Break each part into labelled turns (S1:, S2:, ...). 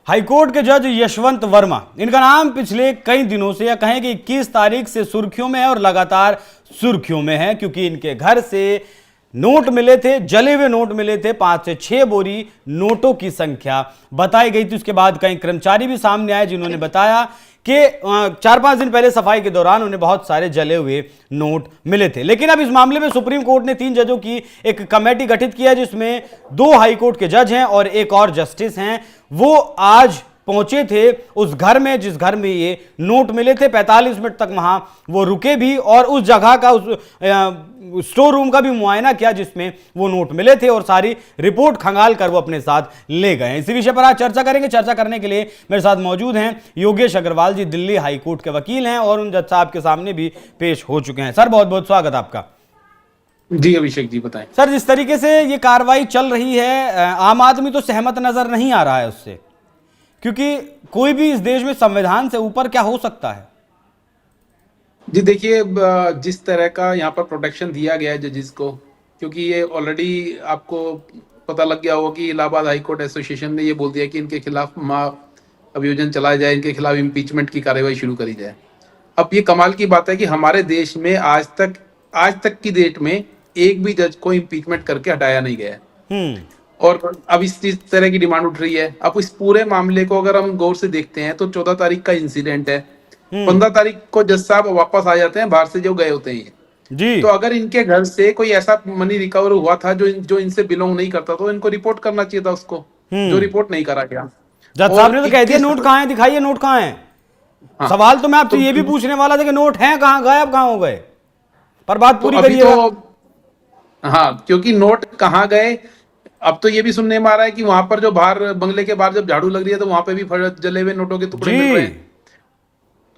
S1: High court के जज यशवंत वर्मा, इनका नाम पिछले कई दिनों से या कहें कि 21 तारीख से सुर्खियों में है और लगातार सुर्खियों में है, क्योंकि इनके घर से नोट मिले थे, जले हुए नोट मिले थे। 5 से 6 बोरी नोटों की संख्या बताई गई थी। उसके बाद कई कर्मचारी भी सामने आए जिन्होंने बताया कि 4-5 दिन पहले सफाई के दौरान उन्हें बहुत सारे जले हुए नोट मिले थे। लेकिन अब इस मामले में सुप्रीम कोर्ट ने 3 जजों की एक कमेटी गठित किया, जिसमें 2 हाईकोर्ट के जज हैं और एक और जस्टिस हैं। वो आज पहुंचे थे उस घर में जिस घर में ये नोट मिले थे। 45 मिनट तक वहां वो रुके भी और उस जगह का, उस स्टोर रूम का भी मुआयना किया जिसमें वो नोट मिले थे और सारी रिपोर्ट खंगाल कर वो अपने साथ ले गए। इसी विषय पर आज चर्चा करेंगे। चर्चा करने के लिए मेरे साथ मौजूद हैं योगेश अग्रवाल जी, दिल्ली हाईकोर्ट के वकील हैं और उन जज साहब के सामने भी पेश हो चुके हैं। सर, बहुत बहुत स्वागत आपका।
S2: जी अभिषेक जी, बताएं।
S1: सर, जिस तरीके से ये कार्रवाई चल रही है, आम आदमी तो सहमत नजर नहीं आ रहा है उससे, क्योंकि कोई भी इस देश में संविधान से ऊपर क्या हो सकता है।
S2: जी देखिए, जिस तरह का यहाँ पर प्रोटेक्शन दिया गया है जजिस को, क्योंकि ये ऑलरेडी आपको पता लग गया होगा कि इलाहाबाद हाई कोर्ट एसोसिएशन ने ये बोल दिया कि इनके खिलाफ अभियोजन चलाया जाए, इनके खिलाफ इम्पीचमेंट की कार्रवाई शुरू करी जाए। अब ये कमाल की बात है कि हमारे देश में आज तक की डेट में एक भी जज को इम्पीचमेंट करके हटाया नहीं गया है। और अब इस तरह की डिमांड उठ रही है। अब इस पूरे मामले को अगर हम गौर से देखते हैं तो 14 तारीख का इंसिडेंट है। 15 तारीख को जज साहब वापस आ जाते हैं बाहर से जो गए होते हैं
S1: जी।
S2: तो अगर इनके घर से कोई ऐसा मनी रिकवर हुआ था जो इनसे बिलोंग नहीं करता, तो इनको रिपोर्ट करना चाहिए था उसको, जो रिपोर्ट नहीं करा गया।
S1: जज साहब ने तो कह दिया नोट कहाँ है, दिखाइए नोट कहाँ है। हाँ। सवाल तो मैं आपसे ये भी पूछने वाला था कि नोट हैं कहाँ, गायब कहाँ हो गए, पर बात पूरी करिए।
S2: हाँ, क्योंकि नोट कहाँ गए, अब तो ये भी सुनने में आ रहा है कि वहां पर जो बाहर बंगले के बाहर जब झाड़ू लग रही है तो वहां पे भी जले हुए नोटों के टुकड़े मिल रहे हैं।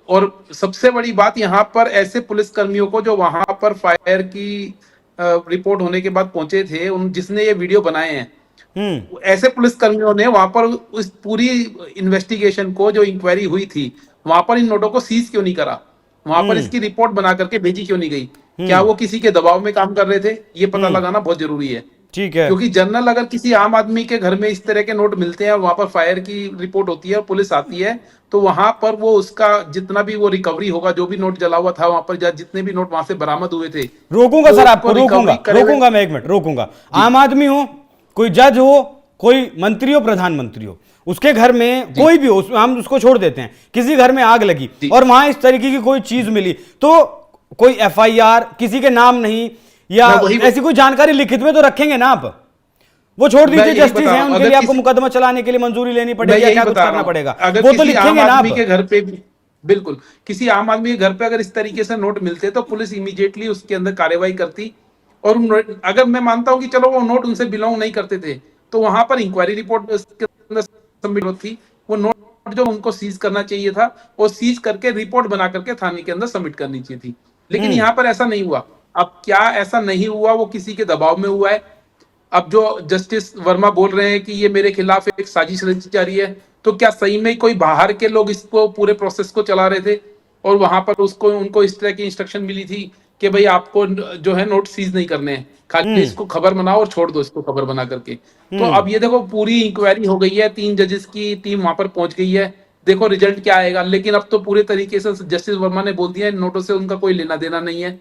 S2: और सबसे बड़ी बात, यहाँ पर ऐसे पुलिस कर्मियों को जो वहां पर फायर की रिपोर्ट होने के बाद पहुंचे थे, जिसने ये वीडियो बनाए हैं, ऐसे पुलिस कर्मियों ने वहां पर उस पूरी इन्वेस्टिगेशन को, जो इंक्वायरी हुई थी, वहां पर इन नोटों को सीज क्यों नहीं करा, वहां पर इसकी रिपोर्ट बना करके भेजी क्यों नहीं गई? क्या वो किसी के दबाव में काम कर रहे थे? ये पता लगाना बहुत जरूरी है।
S1: ठीक है,
S2: क्योंकि जनरल अगर किसी आम आदमी के घर में इस तरह के नोट मिलते हैं और वहां पर फायर की रिपोर्ट होती है और पुलिस आती है, तो वहां पर वो उसका जितना भी वो रिकवरी होगा, जो भी नोट जला हुआ था वहां पर, जितने भी नोट वहां से बरामद हुए थे।
S1: रोकूंगा सर, आपको रोकूंगा मैं 1 मिनट रोकूंगा। आम आदमी हो, कोई जज हो, कोई मंत्री हो, प्रधानमंत्री हो, उसके घर में कोई भी हो, हम उसको छोड़ देते हैं, किसी घर में आग लगी और वहां इस तरीके की कोई चीज मिली, तो कोई FIR किसी के नाम नहीं या ऐसी कोई जानकारी लिखित में तो रखेंगे ना आप? वो छोड़ दीजिए, जस्टिस हैं, उनके लिए आपको मुकदमा चलाने के लिए मंजूरी लेनी पड़ेगी, क्या कुछ करना पड़ेगा, वो तो लिखेंगे ना आप
S2: के घर पे। बिल्कुल, किसी आम आदमी के घर पे अगर इस तरीके से नोट मिलते तो पुलिस इमीडिएटली उसके अंदर कार्रवाई करती। और अगर मैं मानता हूं कि चलो वो नोट उनसे बिलोंग नहीं करते थे, तो वहां पर इंक्वायरी रिपोर्ट सबमिट होती, वो नोट जो उनको सीज करना चाहिए था वो सीज करके रिपोर्ट बना करके थाने के अंदर सबमिट करनी चाहिए थी। लेकिन यहाँ पर ऐसा नहीं हुआ। अब क्या ऐसा नहीं हुआ, वो किसी के दबाव में हुआ है। अब जो जस्टिस वर्मा बोल रहे हैं कि ये मेरे खिलाफ एक साजिश रची जा रही है, तो क्या सही में कोई बाहर के लोग इसको पूरे प्रोसेस को चला रहे थे और वहां पर उनको इस तरह की इंस्ट्रक्शन मिली थी कि भाई आपको जो है नोट सीज नहीं करने हैं, खाली इसको खबर बनाओ और छोड़ दो इसको खबर बना करके। तो अब ये देखो, पूरी इंक्वायरी हो गई है, 3 जजेस की टीम वहां पर पहुंच गई है, देखो रिजल्ट क्या आएगा। लेकिन अब तो पूरे तरीके से जस्टिस वर्मा ने बोल दिया नोटों से उनका कोई लेना देना नहीं है।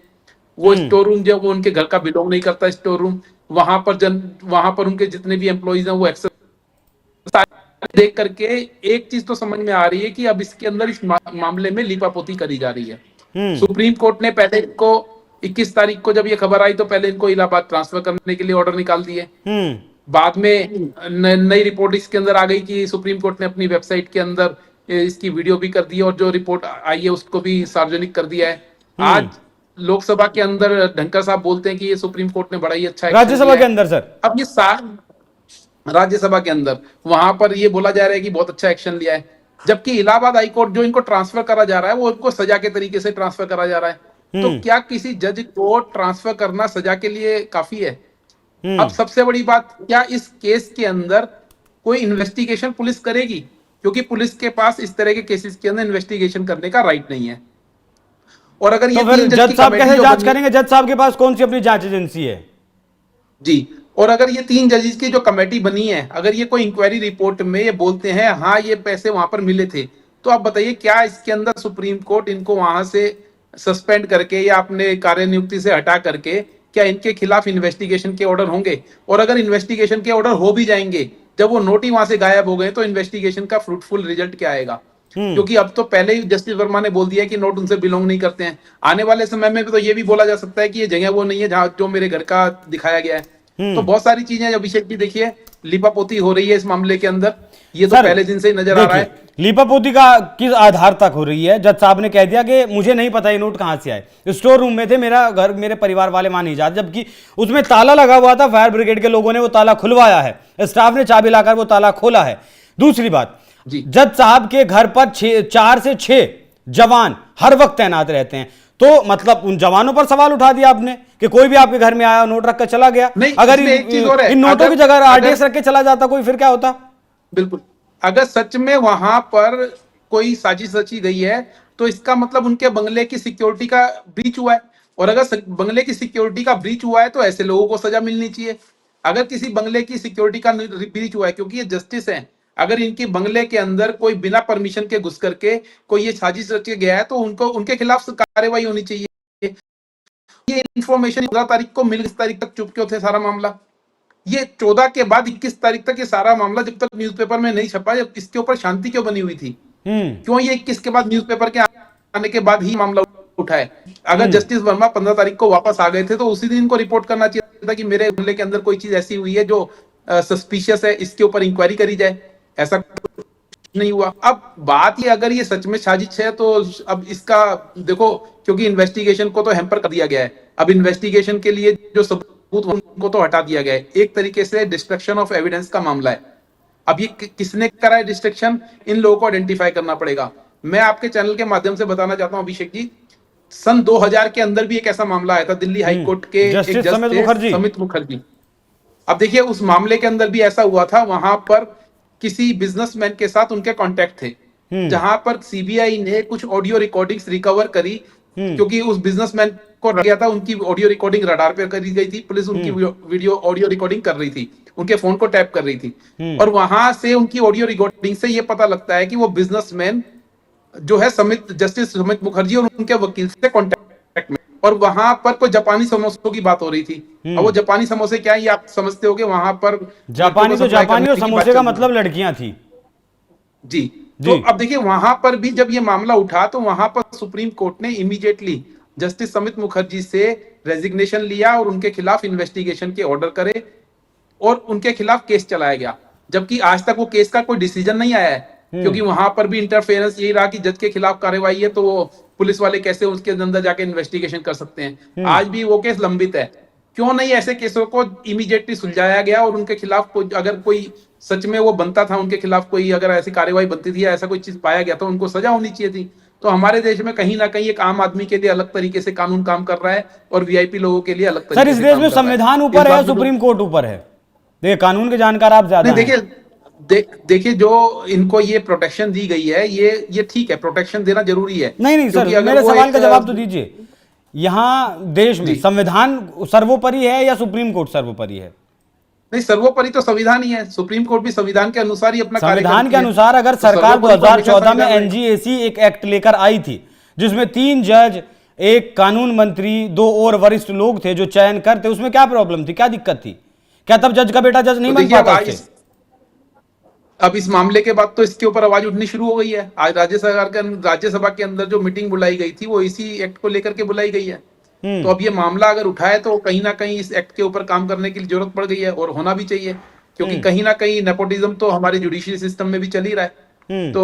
S2: वो स्टोर रूम जो वो उनके घर का बिलोंग नहीं करता स्टोर रूम, वहां पर उनके जितने भी एम्प्लॉइज हैं वो एक्सेस देख करके एक चीज तो समझ में आ रही है कि अब इसके अंदर इस मामले में लीपापोती करी जा रही है। सुप्रीम कोर्ट ने पहले इनको 21 तारीख को जब ये खबर आई तो पहले इनको इलाहाबाद ट्रांसफर करने के लिए ऑर्डर निकाल दिए। बाद में नई रिपोर्ट इसके अंदर आ गई कि सुप्रीम कोर्ट ने अपनी वेबसाइट के अंदर इसकी वीडियो भी कर दी और जो रिपोर्ट आई है उसको भी सार्वजनिक कर दिया है। आज लोकसभा के अंदर धनखड़ साहब बोलते हैं कि ये सुप्रीम कोर्ट ने बड़ा ही अच्छा
S1: राज्यसभा के अंदर सर,
S2: अब ये राज्यसभा के अंदर वहां पर ये बोला जा रहा है कि बहुत अच्छा एक्शन लिया है, जबकि इलाहाबाद हाई कोर्ट जो इनको ट्रांसफर करा जा रहा है वो इनको सजा के तरीके से ट्रांसफर करा जा रहा है। तो क्या किसी जज को ट्रांसफर करना सजा के लिए काफी है? अब सबसे बड़ी बात, क्या इस केस के अंदर कोई इन्वेस्टिगेशन पुलिस करेगी? क्योंकि पुलिस के पास इस तरह के केसेस के अंदर इन्वेस्टिगेशन करने का राइट नहीं है। और अगर
S1: तो फिर जज साहब कैसे जांच करेंगे? जज साहब के पास कौन सी अपनी जांच एजेंसी है?
S2: जी, और अगर ये 3 जजेस की जो कमेटी बनी है, अगर ये कोई इंक्वायरी रिपोर्ट में ये बोलते हैं हाँ ये पैसे वहां पर मिले थे, तो आप बताइए क्या इसके अंदर सुप्रीम कोर्ट इनको वहां से सस्पेंड करके या अपने कार्यनियुक्ति से हटा करके क्या इनके खिलाफ इन्वेस्टिगेशन के ऑर्डर होंगे? और अगर इन्वेस्टिगेशन के ऑर्डर हो भी जाएंगे, जब वो नोट ही वहां से गायब हो गए, तो इन्वेस्टिगेशन का फ्रूटफुल रिजल्ट क्या आएगा? क्योंकि अब तो पहले ही जस्टिस वर्मा ने बोल दिया कि नोट उनसे बिलोंग नहीं करते हैं। आने वाले समय में भी तो ये भी बोला जा सकता है कि ये जगह वो नहीं है जहां जो मेरे घर का दिखाया गया है। तो बहुत सारी चीजें अभिषेक जी देखिए लिपापोती हो रही है इस मामले के अंदर, ये तो
S1: सर,
S2: पहले दिन से ही नजर आ रहा है।
S1: लीपापोती का किस आधार तक हो रही है? जज साहब ने कह दिया कि मुझे नहीं पता ये नोट कहां से आए, स्टोर रूम में थे, मेरा घर, मेरे परिवार वाले वहां नहीं जाते, जबकि उसमें ताला लगा हुआ था। फायर ब्रिगेड के लोगों ने वो ताला खुलवाया है, स्टाफ ने चाबी लाकर वो ताला खोला है। दूसरी बात, जज साहब के घर पर 4 से 6 जवान हर वक्त तैनात रहते हैं, तो मतलब उन जवानों पर सवाल उठा दिया आपने कि कोई भी आपके घर में आया नोट रख कर चला गया। अगर इन नोटों की जगह आरडीएक्स रख के चला जाता कोई, फिर क्या होता?
S2: बिल्कुल, अगर सच में वहां पर कोई साजिश रची गई है तो इसका मतलब उनके बंगले की सिक्योरिटी का ब्रीच हुआ है, और अगर बंगले की सिक्योरिटी का ब्रीच हुआ है तो ऐसे लोगों को सजा मिलनी चाहिए। अगर किसी बंगले की सिक्योरिटी का ब्रीच हुआ है, क्योंकि ये जस्टिस है, अगर इनके बंगले के अंदर कोई बिना परमिशन के घुस करके कोई ये साजिश रच के गया है, तो उनको उनके खिलाफ कार्रवाई होनी चाहिए। ये इन्फॉर्मेशन 14 तारीख को मिल, 21 तारीख तक चुप क्यों थे सारा मामला? ये 14 के बाद 21 तारीख तक ये सारा मामला जब तक न्यूज़पेपर में नहीं छपा, जब इसके ऊपर शांति क्यों बनी हुई थी? क्यों ये 21 के बाद न्यूज़पेपर के आने के बाद ही मामला उठा है? अगर जस्टिस वर्मा 15 तारीख को वापस आ गए थे तो उसी दिन इनको रिपोर्ट करना चाहिए था कि मेरे बंगले के अंदर कोई चीज ऐसी हुई है जो सस्पिशियस है, इसके ऊपर इंक्वायरी करी जाए। ऐसा नहीं हुआ। अब बात ये, अगर ये सच में साजिश है तो अब इसका देखो, क्योंकि इन्वेस्टिगेशन को तो हैम्पर कर दिया गया है, अब इन्वेस्टिगेशन के लिए जो सबूत उनको तो हटा दिया गया है। एक तरीके से डिस्ट्रक्शन ऑफ एविडेंस का मामला है। अब ये किसने करा है डिस्ट्रक्शन, इन लोगों को आइडेंटिफाई करना पड़ेगा। मैं आपके चैनल के माध्यम से बताना चाहता हूं अभिषेक जी, सन 2000 के अंदर भी एक ऐसा मामला आया था दिल्ली हाई कोर्ट के एक जज थे समित मुखर्जी। अब देखिए उस मामले के अंदर भी ऐसा हुआ था, वहां पर किसी बिजनेसमैन के साथ उनके कॉन्टेक्ट थे, जहां पर सीबीआई ने कुछ ऑडियो रिकॉर्डिंग्स रिकवर करी, क्योंकि उस बिजनेसमैन को रख गया था, उनकी ऑडियो रिकॉर्डिंग रडार पे करी गई थी, पुलिस उनकी वीडियो ऑडियो रिकॉर्डिंग कर रही थी, उनके फोन को टैप कर रही थी, और वहां से उनकी ऑडियो रिकॉर्डिंग से ये पता लगता है कि वो बिजनेसमैन जो है जस्टिस समित मुखर्जी और उनके वकील से कॉन्टेक्ट में, और वहां पर कोई जापानी समोसों की बात हो रही थी। अब वो जापानी समोसे क्या है ये आप समझते होगे, वहां पर
S1: जापानी और समोसे का मतलब लड़कियां थी
S2: जी। तो अब देखिए वहां पर भी जब ये मामला उठा तो वहां पर सुप्रीम कोर्ट ने इमीडिएटली जस्टिस समित मुखर्जी से रेजिग्नेशन लिया और उनके खिलाफ इन्वेस्टिगेशन के ऑर्डर करे और उनके खिलाफ केस चलाया गया, जबकि आज तक वो केस का कोई डिसीजन नहीं आया है, क्योंकि वहां पर भी इंटरफेरेंस यही रहा कि जज के खिलाफ कार्रवाई है तो वो पुलिस वाले कैसे उसके अंदर जाके इन्वेस्टिगेशन कर सकते हैं। आज भी वो केस लंबित है। क्यों नहीं ऐसे केसों को इमीडिएटली सुलझाया गया और उनके खिलाफ कोई, अगर कोई सच में वो बनता था, उनके खिलाफ कोई अगर ऐसी कार्रवाई बनती थी या ऐसा कोई चीज पाया गया तो उनको सजा होनी चाहिए थी। तो हमारे देश में कहीं ना कहीं एक आम आदमी के लिए अलग तरीके से कानून काम कर रहा है और वीआईपी लोगों के लिए अलग तरीके से।
S1: सर, इस देश में संविधान ऊपर है, सुप्रीम कोर्ट ऊपर है? देखिए कानून के जानकार आप ज्यादा हैं।
S2: देखिए जो इनको ये प्रोटेक्शन दी गई है, ये ठीक है, प्रोटेक्शन देना जरूरी है।
S1: नहीं सर, मेरे सवाल का जवाब तो दीजिए। यहाँ देश में संविधान सर्वोपरि है या सुप्रीम कोर्ट सर्वोपरि है?
S2: नहीं, सर्वोपरि तो संविधान ही है। सुप्रीम कोर्ट भी संविधान के अनुसार ही अपना
S1: संविधान के अनुसार अगर सरकार 2014 में एनजीएसी एक एक्ट लेकर आई थी जिसमें 3 जज, 1 कानून मंत्री, 2 और वरिष्ठ लोग थे जो चयन करते, उसमें क्या प्रॉब्लम थी, क्या दिक्कत थी? क्या तब जज का बेटा जज नहीं बन पाता?
S2: अब इस मामले के बाद तो इसके ऊपर आवाज उठनी शुरू हो गई है। आज राज्यसभा के अंदर जो मीटिंग बुलाई गई थी वो इसी एक्ट को लेकर के बुलाई गई है। तो अब ये मामला अगर उठाए तो कहीं ना कहीं इस एक्ट के ऊपर काम करने की जरूरत पड़ गई है, और होना भी चाहिए, क्योंकि कहीं ना कहीं नेपोटिज्म तो हमारे जुडिशियल सिस्टम में भी चल ही रहा है। तो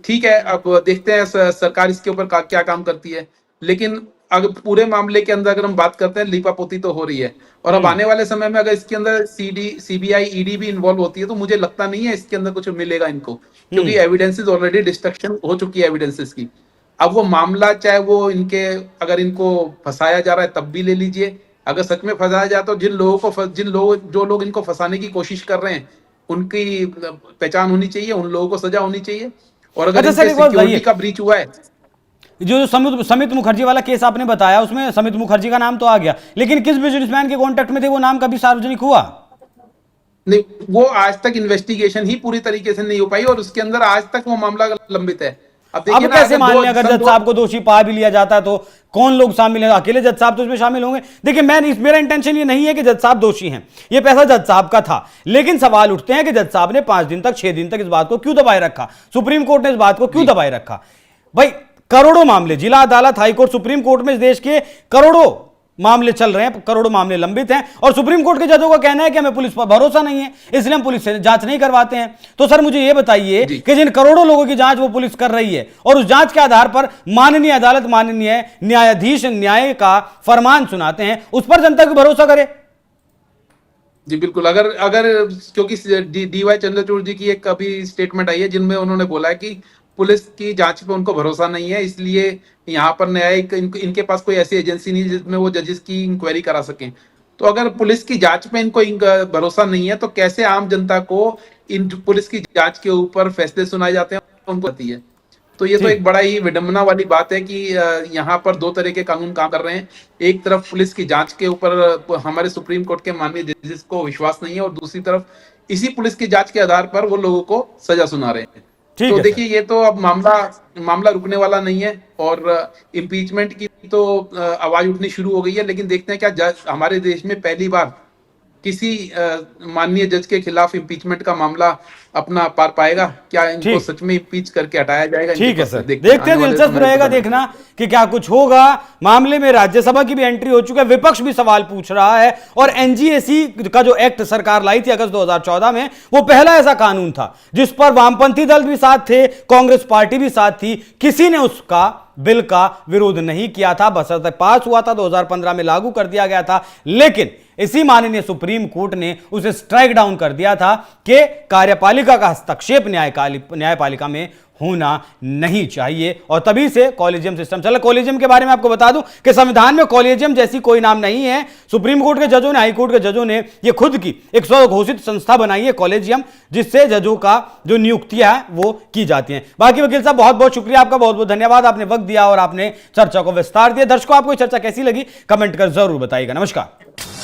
S2: ठीक है, अब देखते हैं सरकार इसके ऊपर क्या काम करती है। लेकिन अगर पूरे मामले के अंदर अगर हम बात करते हैं, लीपापोती तो हो रही है, और अब आने वाले समय में अगर इसके अंदर सीबीआई, ईडी भी इन्वॉल्व होती है तो मुझे लगता नहीं है इसके अंदर कुछ मिलेगा इनको, क्योंकि एविडेंसेस ऑलरेडी डिस्ट्रक्शन हो चुकी है एविडेंसेस की। अब वो मामला चाहे वो इनके, अगर इनको फंसाया जा रहा है तब भी ले लीजिए, अगर सच में फंसाया जाए तो जो लोग इनको फंसाने की कोशिश कर रहे हैं उनकी पहचान होनी चाहिए, उन लोगों को सजा होनी चाहिए। और अगर सिक्योरिटी का ब्रीच हुआ है
S1: जो समित मुखर्जी वाला केस आपने बताया उसमें समित मुखर्जी का नाम तो आ गया, लेकिन किस बिजनेसमैन के कॉन्टेक्ट में थे वो नाम कभी सार्वजनिक हुआ?
S2: नहीं, वो आज तक इन्वेस्टिगेशन ही पूरी तरीके से नहीं हो पाई और उसके अंदर आज तक वो मामला लंबित है। अब देखिए
S1: अब
S2: ना,
S1: कैसे मान लें अगर जज साहब को दोषी पा भी लिया जाता तो कौन लोग शामिल हैं? अकेले जज साहब तो इसमें शामिल होंगे। देखिए मेरा इंटेंशन ये नहीं है कि जज साहब दोषी हैं, ये पैसा जज साहब का था, लेकिन सवाल उठते हैं कि जज साहब ने 5 दिन तक 6 दिन तक इस बात को क्यों दबाए रखा, सुप्रीम कोर्ट ने इस बात को क्यों दबाए रखा? भाई करोड़ों मामले जिला अदालत, हाईकोर्ट, सुप्रीम कोर्ट में इस देश के करोड़ों मामले चल रहे हैं, करोड़ों मामले लंबित हैं और सुप्रीम कोर्ट के जजों का कहना है कि हमें पुलिस पर भरोसा नहीं है, इसलिए हम पुलिस से जांच नहीं करवाते हैं। तो सर मुझे यह बताइए कि जिन करोड़ों लोगों की जांच वो पुलिस कर रही है और उस जांच के आधार पर माननीय अदालत, माननीय न्यायाधीश न्याय का फरमान सुनाते हैं, उस पर जनता को भरोसा करे?
S2: जी बिल्कुल। अगर अगर क्योंकि DY चंद्रचूड़ जी की एक अभी स्टेटमेंट आई है जिनमें उन्होंने बोला है कि पुलिस की जांच पे उनको भरोसा नहीं है, इसलिए यहाँ पर न्यायिक इनके पास कोई ऐसी एजेंसी नहीं जिसमें वो जजेस की इंक्वायरी करा सकें। तो अगर पुलिस की जांच पे इनको भरोसा नहीं है तो कैसे आम जनता को इन पुलिस की जांच के ऊपर फैसले सुनाए जाते हैं उनको आती है? तो ये तो एक बड़ा ही विडंबना वाली बात है कि यहाँ पर 2 तरह के कानून काम कर रहे हैं। एक तरफ पुलिस की जांच के ऊपर हमारे सुप्रीम कोर्ट के माननीय जजेस को विश्वास नहीं है और दूसरी तरफ इसी पुलिस की जांच के आधार पर वो लोगों को सजा सुना रहे हैं। तो देखिए ये तो अब मामला रुकने वाला नहीं है और इम्पीचमेंट की तो आवाज उठनी शुरू हो गई है, लेकिन देखते हैं क्या हमारे देश में पहली बार किसी माननीय जज के खिलाफ इम्पीचमेंट का मामला अपना पार पाएगा? क्या इनको सच में इम्पीच करके हटाया जाएगा?
S1: ठीक है सर, देखते हैं, दिलचस्प रहेगा देखना कि क्या कुछ होगा। मामले में राज्यसभा की भी एंट्री हो चुका है, विपक्ष भी सवाल पूछ रहा है और एनजीएसी का जो एक्ट सरकार लाई थी अगस्त 2014 में, वो पहला ऐसा कानून था जिस पर वामपंथी दल भी साथ थे, कांग्रेस पार्टी भी साथ थी, किसी ने उसका बिल का विरोध नहीं किया था, बशर्ते पास हुआ था, 2015 में लागू कर दिया गया था, लेकिन इसी माननीय सुप्रीम कोर्ट ने उसे स्ट्राइक डाउन कर दिया था कि कार्यपालिका का हस्तक्षेप न्यायपालिका में होना नहीं चाहिए और तभी से कॉलेजियम सिस्टम चला। कॉलेजियम के बारे में आपको बता दूं कि संविधान में कॉलेजियम जैसी कोई नाम नहीं है। सुप्रीम कोर्ट के जजों ने, हाई कोर्ट के जजों ने ये खुद की एक स्वघोषित संस्था बनाई है कॉलेजियम, जिससे जजों का जो नियुक्तियां है वो की जाती हैं। बाकी वकील साहब बहुत बहुत शुक्रिया आपका, बहुत बहुत धन्यवाद, आपने वक्त दिया और आपने चर्चा को विस्तार दिया। दर्शकों आपको चर्चा कैसी लगी कमेंट कर जरूर बताइएगा। नमस्कार।